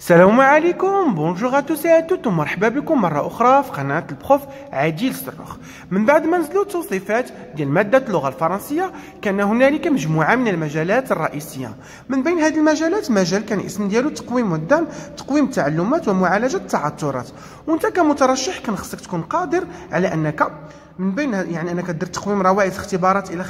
السلام عليكم. بونجور ا توس et à toutes ومرحبا بكم مرة أخرى في قناة البروف عديل الصروخ. من بعد ما نزلوا التوصيفات ديال مادة اللغة الفرنسية كان هنالك مجموعة من المجالات الرئيسية. من بين هذه المجالات مجال كان اسم ديالو تقويم والدعم، تقويم التعلمات ومعالجة التعثرات. وانت كمترشح كان خصك تكون قادر على انك من بين يعني انك دير تقويم روائد اختبارات الى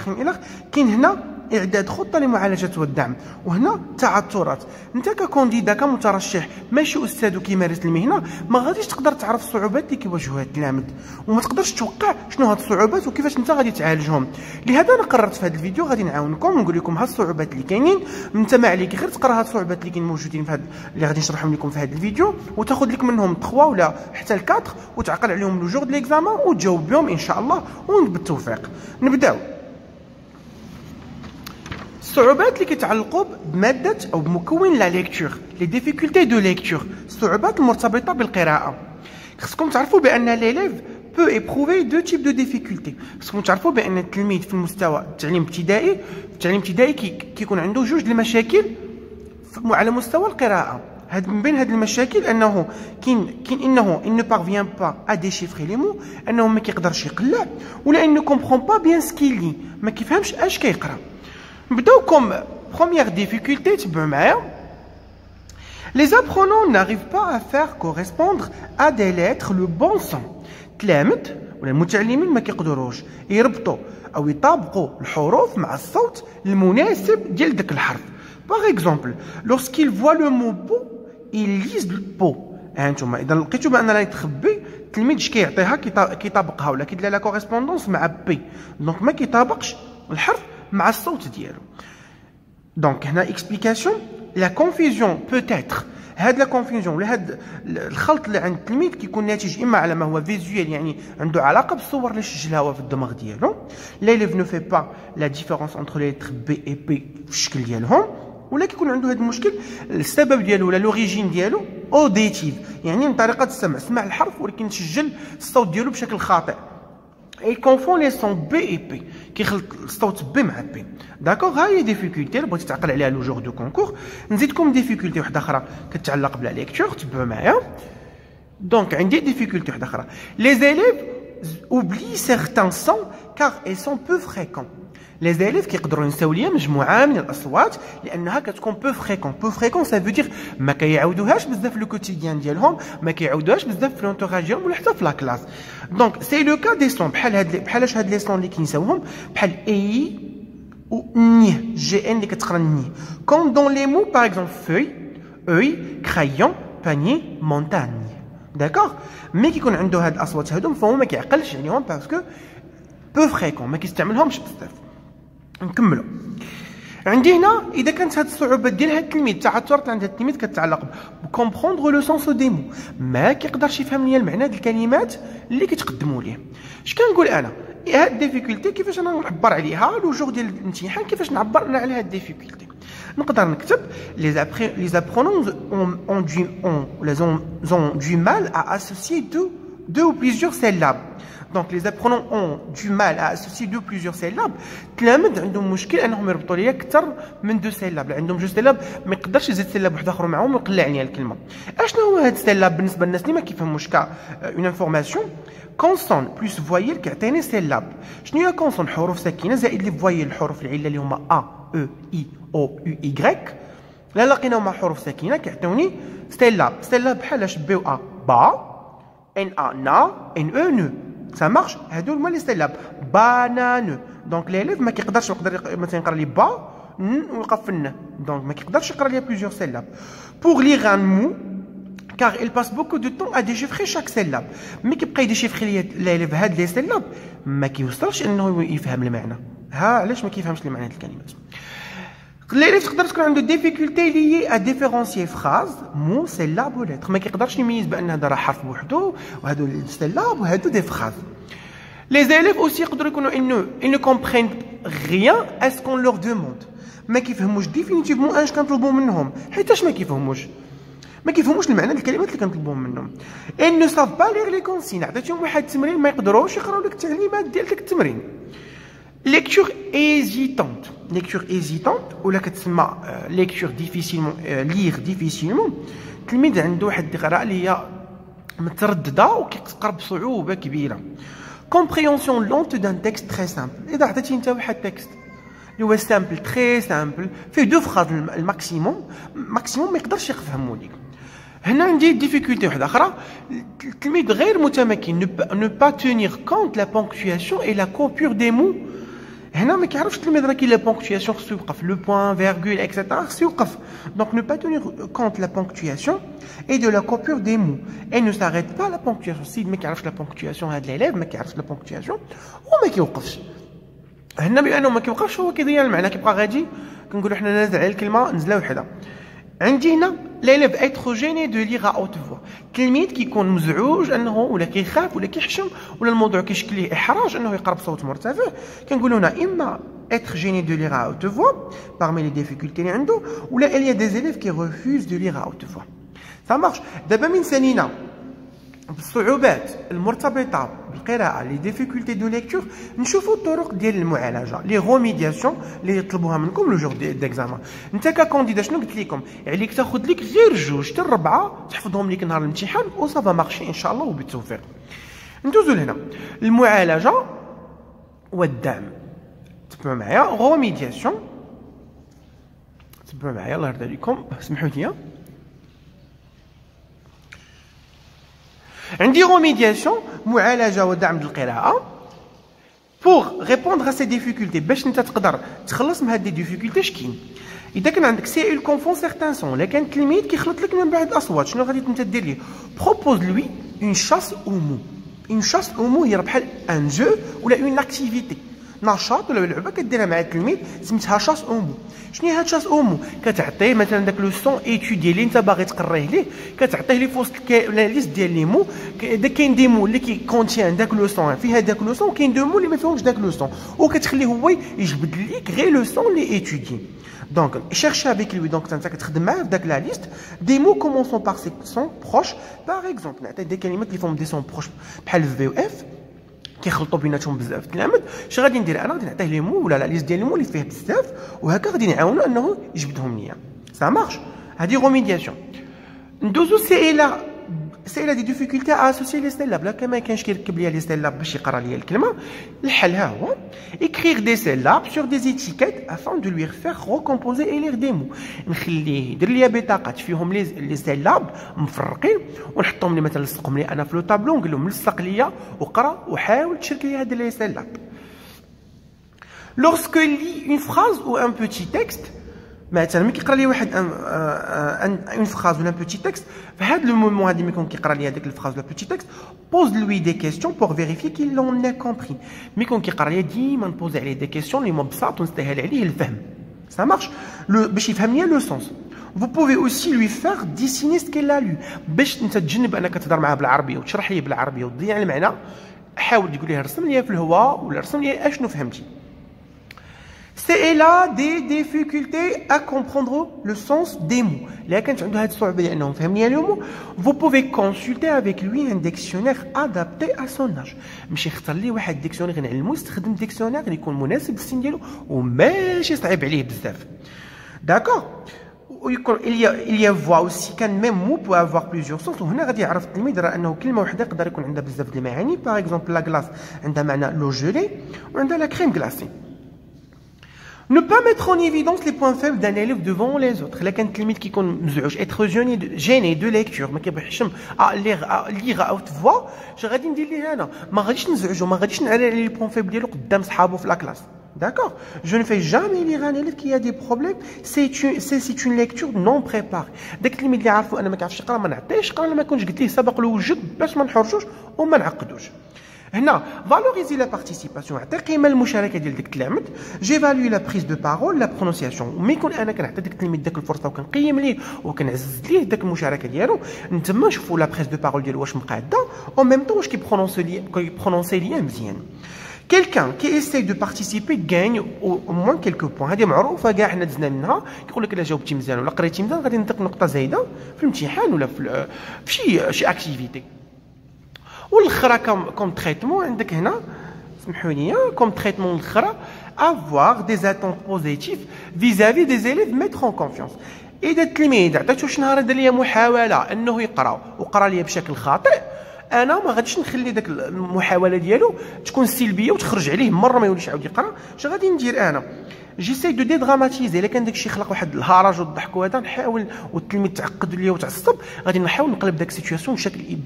كاين هنا اعداد خطه لمعالجه والدعم، وهنا التعثرات. انت ككونديدا كمترشح ماشي استاذ وكيمارس المهنه ما غاديش تقدر تعرف الصعوبات اللي كيواجهوها التلاميذ، وما تقدرش توقع شنو هاد الصعوبات وكيفاش انت غادي تعالجهم. لهذا انا قررت في هذا الفيديو غادي نعاونكم ونقول لكم هاد الصعوبات اللي كاينين. انت ما عليك غير تقرا هاد الصعوبات اللي كاين موجودين في هاد اللي غادي نشرحهم لكم في هذا الفيديو، وتاخذ لك منهم 3 ولا حتى 4 وتعقل عليهم لو جور ديال ليكزامان وتجاوب بهم ان شاء الله وبالتوفيق. نبداو. الصعوبات اللي كيتعلقوا بماده او بمكون لا ليكتور، لي ديفيكولتي دو ليكتور، الصعوبات المرتبطه بالقراءه. خصكم تعرفوا بان ليليف بو ايبروفي دو تيب دو ديفيكولتي. خصكم تعرفوا بان التلميذ في المستوى التعليم الابتدائي كيكون عنده جوج المشاكل على مستوى القراءه. من بين هذه المشاكل انه كاين انه il ne parvient pas à déchiffrer les mots، انه ما كيقدرش يقلع، ولا il ne comprend pas bien ce qu'il lit، ما كيفهمش اش كيقرا. نبداو كوم بروميير ديفيكولتي، تبعوا معايا. Les apprenants n'arrivent pas à faire correspondre à des lettres le bon son. التلاميذ ولا المتعلمين ما كيقدروش يربطوا او يطابقوا الحروف مع الصوت المناسب ديال داك الحرف. Par exemple, lorsqu'ils voient le mot beau, ils lisent le beau. هانتوما اذا لقيتوا بان راه يتخبي التلميذ اش كيعطيها كيطابقها ولا كيدير لا كوريسبوندونس مع بي، دونك ما كيطابقش الحرف مع الصوت ديالو. دونك هنا اكسبليكاسيون لا كونفيزيون بوتيتر. هاد لا كونفيزيون ولا هاد الخلط اللي عند التلميذ كيكون ناتج اما على ما هو فيزويل، يعني عنده علاقه بالصور اللي سجلها هو في الدماغ ديالو. ليليف نو في با لا ديفيرونس انتر لي لتر بي اي بي في الشكل ديالهم، ولا كيكون عنده هذا المشكل السبب ديالو ولا لوريجين ديالو اوديتيف، يعني من طريقه السمع، سمع الحرف ولكن سجل الصوت ديالو بشكل خاطئ. اي كونفون لي سون بي اي بي، كيخلط الصوت بي مع بي. داكوغ، ها هي ديفيكولتي اللي بغيتي تعقل عليها لو جور دو كونكور. نزيدكم ديفيكولتي واحده اخرى كتعلق بلا ليكتور، تبعوا معايا. دونك عندي ديفيكولتي واحده اخرى. لي زيليف اوبلي سيغتان سون كار اي سون بو فريكون. لي زيليف كيقدروا ينساو ليا مجموعه من الاصوات لانها كتكون بو فريكون. بو فريكون سا فو دير ما كيعاودوهاش بزاف لو كوتيديان ديالهم، ما كيعاودوهاش بزاف في لونتوراج ديالهم ولا حتى في لا كلاس. دونك سي لو كا دي سون بحالاش هاد لي سون اللي كينساوهم بحال اي و ني جي ان اللي كتقرا ني. كوم دون لي مو باغ اكزومبل فوي، اوي، كرايون، باني، مونتاني. داكوغ، مي كيكون عنده هاد الاصوات هادو فهو ما كيعقلش عليهم باسكو بو فريكون ما كيستعملهمش بزاف. نكملوا. عندي هنا اذا كانت هاد الصعوبات ديال هاد التلميذ، التعثرات عند هاد التلميذ كتعلق بكومبروندغ لو سونس دي مو، ما كيقدرش يفهم ليا المعنى ديال الكلمات اللي كتقدموا ليه. اش كنقول انا؟ هاد الديفيكولتي كيفاش انا نعبر عليها لو جور ديال الامتحان، كيفاش نعبر انا على هاد الديفيكولتي؟ نقدر نكتب les apprenants ont du mal à associer deux ou plusieurs syllabes. Donc les apprenants ont du mal à associer deux ou plusieurs syllabes. التلاميذ عندهم مشكل انهم يربطوا ليا اكثر من دو سيلاب، عندهم جوج سيلاب ما يقدرش يزيد سيلاب واحد اخر معاهم ويقلع عليا الكلمه. اشنو هو هاد السيلاب بالنسبه للناس اللي ما كيفهموش كا اون انفورماسيون؟ كونسون بلس فوايل كيعطيني سيلاب. شنو هي كونسون؟ حروف ساكنه زائد لي فوايل الحروف العله اللي هما ا او اي او يو ايغريك. لا لقيناهم مع حروف ساكنه كيعطيوني سيلاب. سيلاب بحالاش بي و ا با، ان ا نا، ان او نو. Ça marche. هادو هما لي سيلاب. بانان. دونك ليليف ما كيقدرش يقدر مثلا يقرا لي با ويوقف في الن، دونك ما كيقدرش يقرا لي بليزيور سيلاب. بوغ لي غان مو car il passe beaucoup de temps à déchiffrer chaque syllabe. مي كيبقى يديشيفري ليليف هاد لي سيلاب ما كيوصلش انه يفهم المعنى. ها علاش ما كيفهمش المعنى ديال الكلمات؟ ليليف تقدر تكون عنده ديفيكولتي لي ا ديفيرونسيي فراز مو سيلاب و لتر، ما كيقدرش يميز بان هذا راه حرف بوحدو وهادو سيلاب وهادو دي فراز. لي زيليف اوسي يقدروا يكونوا ils ne comprennent rien à ce qu'on leur demande، ما كيفهموش ديفينيتيفمون اش كنطلبوا منهم، حيتاش ما كيفهموش المعنى الكلمات اللي كنطلبوهم منهم. ils ne savent pas lire les consignes. عطيتهم واحد التمرين ما يقدروش يقراو لك التعليمات ديال داك التمرين. lecture hésitante. Lecture hésitante ولا كتسمى lecture difficilement lire difficilement. التلميذ عنده واحد القراءة اللي هي مترددة وكيقرا بصعوبة كبيرة. Compréhension lente d'un texte très simple. إذا عطيتي أنت واحد تكست اللي هو سامبل تري سامبل فيه دو فراز الماكسيموم ما يقدرش يفهمو ليك. هنا عندي ديفيكولتي واحدة أخرى، التلميذ غير متمكن ne pas tenir compte la ponctuation et la coupure des mots. هنا ما كيعرفش التلميذ راه كاين لا بونكتواسيون خصو يوقف لو بوان فيرغول اكسيتيرا خصو يوقف. دونك ne pas tenir compte la ponctuation et de la coupure des mots et ne s'arrête pas la ponctuation. السيد ما كيعرفش لا بونكتواسيون، هاد ليليف ما كيعرفش لا بونكتواسيون وما كيوقفش. هنا بانه ما كيوقفش هو كيضيع المعنى، كيبقى غادي كنقولوا حنا نازل على الكلمه نزله وحده. عندي هنا l'élève être gêné de lire à haute voix. التلميذ كيكون مزعوج انه ولا كيخاف ولا كيحشم ولا الموضوع كيشكل ليه احراج انه يقرا بصوت مرتفع. كنقولوا هنا اما être gêné de lire à haute voix parmi les difficultés اللي عنده، ولا il y a des élèves qui refusent de lire à haute voix. ça marche. دابا من سالينا بالصعوبات المرتبطه بالقراءه لي ديفيكولتي دو ليكتور، نشوفوا الطرق ديال المعالجه لي روميدياسيون اللي يطلبوها منكم لو جور ديكزامان. انت ككانديدا شنو قلت لكم؟ عليك تاخذ لك غير جوج حتى 4 تحفظهم لك نهار الامتحان وصافا مارشي ان شاء الله وبالتوفيق. ندوزو لهنا المعالجه والدعم. تبعوا معايا روميدياسيون، تبعوا معايا الله يرضي عليكم اسمحوا لي. عندي remédiation معالجة ودعم القراءة pour répondre à ces difficultés باش انت تقدر تخلص من هاد دي difficultés. شكين اذا كان عندك سي il confond certains sons، لكن التلميذ كيخلط لك من بعض الاصوات، شنو غادي انت دير ليه؟ propose lui une chasse aux mots. une chasse aux mots هي بحال un jeu ولا une activité، نشاط ولا لعبه كديرها مع التلميذ سميتها شاس اومو. شنو هي هاد شاس اومو؟ كتعطيه مثلا داك لو سون ايتودي اللي انت باغي تقريه ليه، كتعطيه ليه في وسط لا ليست ديال لي مو. اذا كاين دي مو اللي كونتيان داك لو سون فيها داك لو سون، وكاين دو مو اللي ما فيهمش داك لو سون، وكتخليه هو يجبد ليك غير لو سون اللي ايتودي. دونك chercher avec lui. دونك انت كتخدم معاه في داك لا ليست دي مو كومونسون بار سي سون بروش. باغ اكزومبل نعطي دي كلمات اللي فيهم دي سون بروش بحال في و اف كيخلطوا بيناتهم بزاف التلامذ. اش غادي ندير انا؟ غادي نعطيه لي مو ولا لا ليست ديال لي مو اللي فيه بزاف، وهكا غادي نعاونو انه يجبدهم ليا. سا مارش. هادي روميدياسيون. ندوزو سي لا دي ديفيكولتي اسوسي لي سيلاب. لا كما كاينش كيركب ليا لي سيلاب باش يقرا ليا الكلمه، الحل ها هو écrire des syllabes sur des étiquettes afin de lui faire recomposer et lire des mots. نخليه يدير ليا بطاقات فيهم لي سيلاب مفرقين ونحطهم لي مثلا لصقهم لي انا في لو طابلو ونقول لهم لصق ليا وقرا وحاول تشرك لي هاد لي سيلاب. lorsque lit une phrase ou un petit texte، مثلا ملي كيقرا لي واحد اون فراز ولا ان بوتي تكست، في هذا لو مومون هذا ملي يكون كيقرا لي هذيك الفراز ولا بوتي تكست، بوز لوي دي كيسيون بور فيريفي كي لون ا كومبري. ملي يكون كيقرا لي ديما نبوزي عليه دي كيسيون اللي بساط ونسهل عليه الفهم. سا مارش باش يفهم ليا لو سونس. Vous pouvez aussi lui faire dessiner ce qu'elle a lu. باش انت تجنب انك تهضر معاه بالعربيه وتشرح ليه بالعربيه وتضيع المعنى، حاول تقول ليه رسم لي في الهواء ولا رسم لي اشنو فهمتي. Elle a des difficultés à comprendre le sens des mots. Là, quand tu as صعوبة لأنه فهمني les mots, vous pouvez consulter avec lui un dictionnaire adapté à son âge. ماشي يختار لي واحد ديكسيونير غنعلمو يستخدم ديكسيونير اللي يكون مناسب للسن ديالو وماشي صعيب عليه بزاف. D'accord. Il y a voix aussi كان même mot peut avoir plusieurs sens. وهنا غادي يعرف التلميذ راه انه كلمه واحده يقدر يكون عندها بزاف د المعاني. باغ اكزومبل لا كلاس عندها معنى لو جيلي وعندها لا كريم كلاسي. Ne pas mettre en évidence les points faibles d'un élève devant les autres. Là, quand التلميذ كيكون مزعوج être gêné de lecture، ما كيبغيش lire à haute voix، اش غادي ندير ليه انا؟ ما غاديش نزعجو، ما غاديش نعلي لي بوين فيبل ديالو قدام صحابو في لا كلاس. D'accord. Je ne fais jamais lire un élève qui a des problèmes. C'est une lecture non préparée. داك التلميذ اللي عارفو انا ما كيعرفش يقرا ما نعطيهش يقرا، ما كنتش قلت ليه سبق له وجد باش ما نحرجوش وما نعقدوش. هنا valoriser la participation، عطي قيمه للمشاركه ديال داك التلاميذ. جيفالوي لا بريز دو بارول لا برونونسياسيون، وملي يكون انا كنعطي داك التلميذ داك الفرصه وكنقيم ليه وكنعزز ليه داك المشاركه ديالو، نتما نشوفوا لا بريز دو بارول ديالو واش مقاده او ميم طون واش كيبرونونسي ليا مزيان. Quelqu'un qui essaye de participer gagne au moins quelques points. هذه معروفه كاع حنا دزنا منها. كيقول لك الا جاوبتي مزيان ولا قريتي مزيان غادي نعطيك نقطه زايده في الامتحان ولا في شي اكتيفيتي. والاخرى كوم تريتمون عندك هنا comme traitement الاخرى avoir des attentes positives vis-à-vis des élèves, mettre en confiance. اذا التلميذ عطيتو شي نهار دار ليا محاوله انه يقرا وقرا ليا بشكل خاطئ، انا ما غاديش نخلي داك المحاوله ديالو تكون سلبيه وتخرج عليه مره ما يوليش يعاود يقرا. اش غادي ندير انا؟ جيساي دو ديدراماتيزي. الا كان داكشي خلق واحد الهرج والضحك وهذا نحاول، والتلميذ تعقد ليا وتعصب، غادي نحاول نقلب داك السيتوياسيون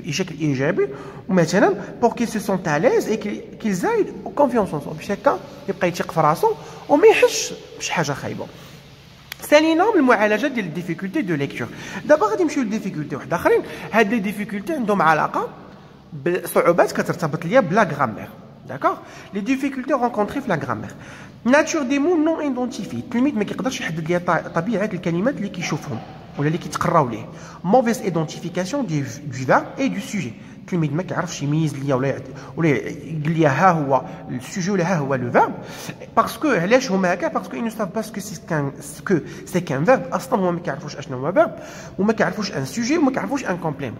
بشكل ايجابي، ومثلا بور كي سو سونت ا ليز اي كيل زايد كونفيونس اون سو، باش هكا يبقى يثيق في راسو وما يحسش بشي حاجه خايبه. ثانينا من المعالجه ديال الديفيكولتي دو ليكتور. دابا غادي نمشيو لديفيكولتي واحد اخرين. هاد لي ديفيكولتي عندهم علاقه بصعوبات كترتبط ليا بلا غرامير. داكوغ. لي ديفيكولتي رونكونطري في لا غرامير. ناتور دي مو نون ايدونتيفي. التلميذ ما كيقدرش يحدد ليا طبيعه الكلمات اللي كيشوفهم ولا اللي كيتقراو ليه. موفيز ايدونتيفيكاسيون دو فيرب اي دو سوجي. التلميذ ما كيعرفش يميز ليا ولا يقول لي ها هو السوجي ولا ها هو لو فيرب. باسكو علاش هما هكا؟ باسكو ils ne savent pas ce que c'est qu'un verbe. اصلا هما ما كيعرفوش اشنو هو فيرب، وما كيعرفوش ان سوجي، وما كيعرفوش ان كومبليمون.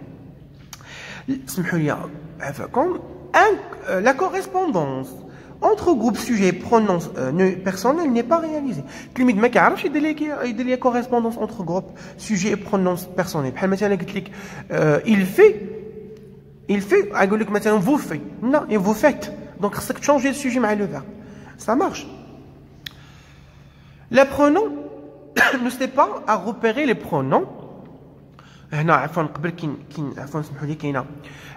اسمحوا لي عفاكم. La correspondance entre groupe sujet et pronom personnel n'est pas réalisée. التلميذ ما كيعرفش يدير لي correspondance entre groupe sujet et pronom personnel. بحال مثلا قلت لك il fait غنقول لك مثلا vous fait. non, et vous faites. donc خصك تشونجي السوجي مع لو verbe. ça marche. l'apprenant ne sait pas à repérer les pronoms. هنا عفوا قبل كاين عفوا سمحوا لي كاينه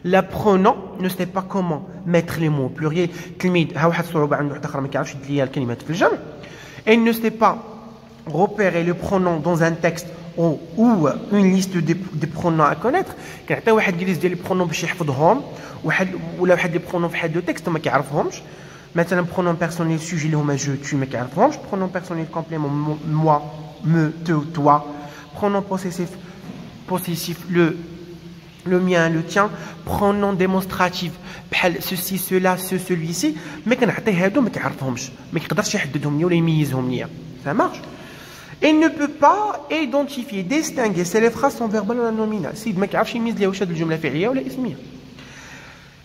l'apprenant ne sait pas comment mettre les mots pluriel. التلميذ ها واحد الصعوبه عنده واحده اخرى، ما كيعرفش يدير ليا الكلمات في الجمع. il ne sait pas repérer les pronoms dans un texte ou une liste des pronoms à connaître. كنعطي واحد ليست ديال لي برونون باش يحفظهم، ولا واحد لي برونون في حد لو تكست ما كيعرفهمش. مثلا برونون بيرسونيل سوجي اللي هما جو تو ما كيعرفهمش. برونون بيرسونيل كومبليمون moi me toi. برونون possessif le mien, le tien. pronom démonstratif بحال ceci cela celui-ci. ما كنعطيه هادو ما كيعرفهمش، ما كيقدرش يحددهم ليا ولا يميزهم ليا. ça marche. il ne peut pas identifier distinguer si les phrases sont verbales ou nominales. السيد ما كيعرفش يميز ليا واش هاد الجمله فعليه ولا اسميه.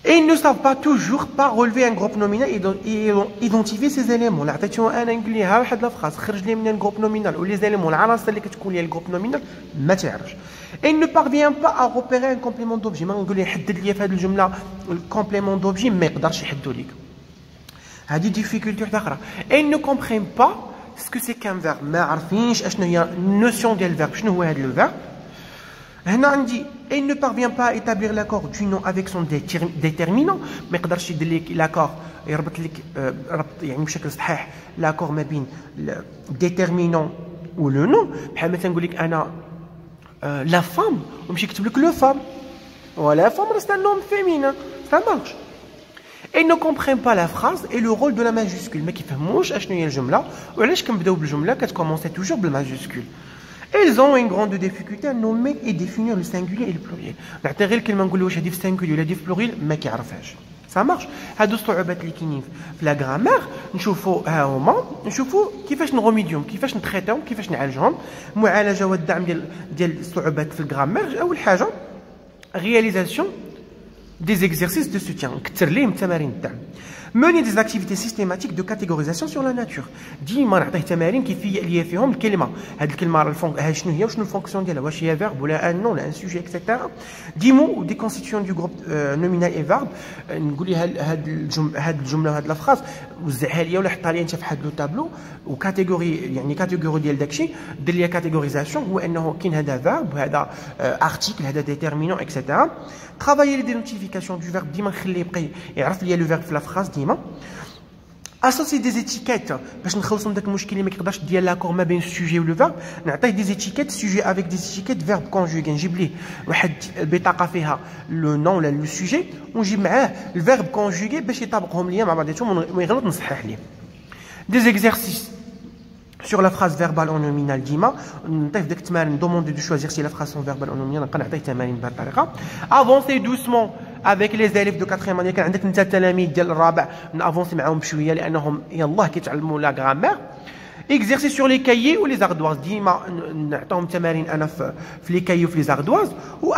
et ils ne savent pas toujours pas relever un groupe nominal et identifier ces éléments. اللي عطيتهم انا نقول ليه ها واحد لا فراس خرج لي من الجروب نومينال ولي زيليمون العناصر اللي كتكون ليا الجروب نومينال ما تعرفش. il ne parvient pas à repérer un complément d'objet. ما نقول ليه حدد لي في هذه الجمله الكومبليمون دوبجي، ما يقدرش يحددو ليك. هذه ديفيكولتي واحده اخرى. il ne comprend pas ce que c'est qu'un verbe. ما عارفينش اشنو هي النوسيون ديال الفيرب، شنو هو هذا لو فيرب. هنا عندي il ne parvient pas à établir l'accord du nom avec son déterminant. ما يقدرش يدير لك لاكور يربط لك ربط يعني بشكل صحيح لاكور ما بين déterminant و لو نو. بحال مثلا نقول لك انا لا فام ومشي يكتب لك لو فام، ولا فام راه سي ان نوم فيمينان. ça marche. il ne comprend pas la phrase et le rôle de la majuscule. ما كيفهموش اشنو هي الجمله وعلاش كنبداو بالجمله كتكومونسي توجور بالماجيسكول. ils ont une grande difficulté à nommer et définir le singulier et le pluriel. نعطي غير الكلمه نقول له واش هذه في السينغولي ولا هذه في البلوريل، ما كيعرفهاش. ça marche. هادو الصعوبات اللي كاينين في لا غرامير نشوفوا ها هما، نشوفوا كيفاش نغوميديوم، كيفاش نتريتيهم، كيفاش نعالجهم. معالجه والدعم ديال الصعوبات في الغرامير. اول حاجه رياليزاسيون des exercices de soutien. كثر ليهم تمارين الدعم. mener des activités systématiques de catégorisation sur la nature. ديما نعطيه تمارين كيفيه اللي فيهم الكلمه، هذه الكلمه ها شنو هي وشنو الفونكسيون ديالها، واش هي فيرب ولا ان نون ولا ان سوجي اكسيتيرا. دي مو دي كونستيتيون دو جروب نومينال اي فيرب. نقول لها هاد الجمله وهاد لا فراز وزعها ليا ولا حطها ليا انت في واحد لو تابلو وكاتيجوري، يعني كاتيجوري ديال داكشي دير ليا كاتيغوريزاسيون. هو انه كاين هذا فيرب وهذا ارتيكل هذا ديتيرمينون اكسيتيرا. travailler l'identification du verbe. ديما نخليه يبقى يعرف ليا لو فيرب في لا فراز ديما. اسوسي دي زيتيكيت باش نخلصوا من داك المشكل اللي ما كيقدرش ديال لاكور ما بين السوجي ولو فيرب. نعطيه دي زيتيكيت سوجي افيك دي زيتيكيت فيرب كونجوغي. نجيب ليه واحد البطاقه فيها لو نون ولا لو سوجي ونجيب معاه الفيرب كونجوغي باش يطابقهم ليا مع بعضياتهم وما يغلط نصحح ليه. دي زيكزارسيس sur la phrase verbale en nominal ديما نضيف داك التمارين دوموندي دو شوازير سي لا phrase sont verbale en nominal. نبقى نعطيه تمارين بهذه الطريقه. افونسي دوسمون افيك لي زاليف دو 4 اني. كان عندك انت التلاميذ ديال الرابع نافونسي معاهم بشويه لانهم يلاه كيتعلموا لا غرامير. اكزيرسي سور لي كايي و لي زاردواز. ديما نعطيهم تمارين انا في لي كايي وفي لي زاردواز. و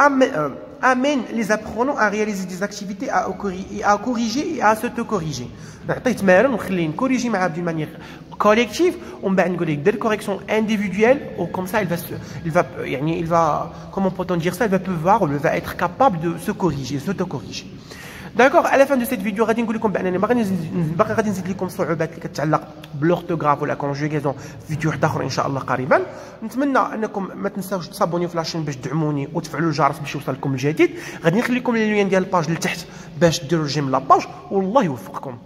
amène les apprenants à réaliser des activités à corriger et à s'auto-corriger. نعطيه تمارين ونخليه نكوريجي معاه d'une manière collective ومن بعد نقول لك دير correction individuelle ou comme ça il va comment peut-on dire ça, il va pouvoir ou il va être capable de se corriger, s'auto-corriger. D'accord, à la fin de cette vidéo غادي نقول لكم بانني باقي غادي نزيد لكم صعوبات اللي كتعلق بالورتوغراف ولا كونجوغيزون في فيديو واحد اخر ان شاء الله قريبا. نتمنى انكم ما تنساوش تصابونيو في لاشين باش تدعموني وتفعلوا الجرس باش يوصلكم الجديد. غادي نخلي لكم اللين ديال الباج لتحت باش ديروا الجيم لاباج والله يوفقكم.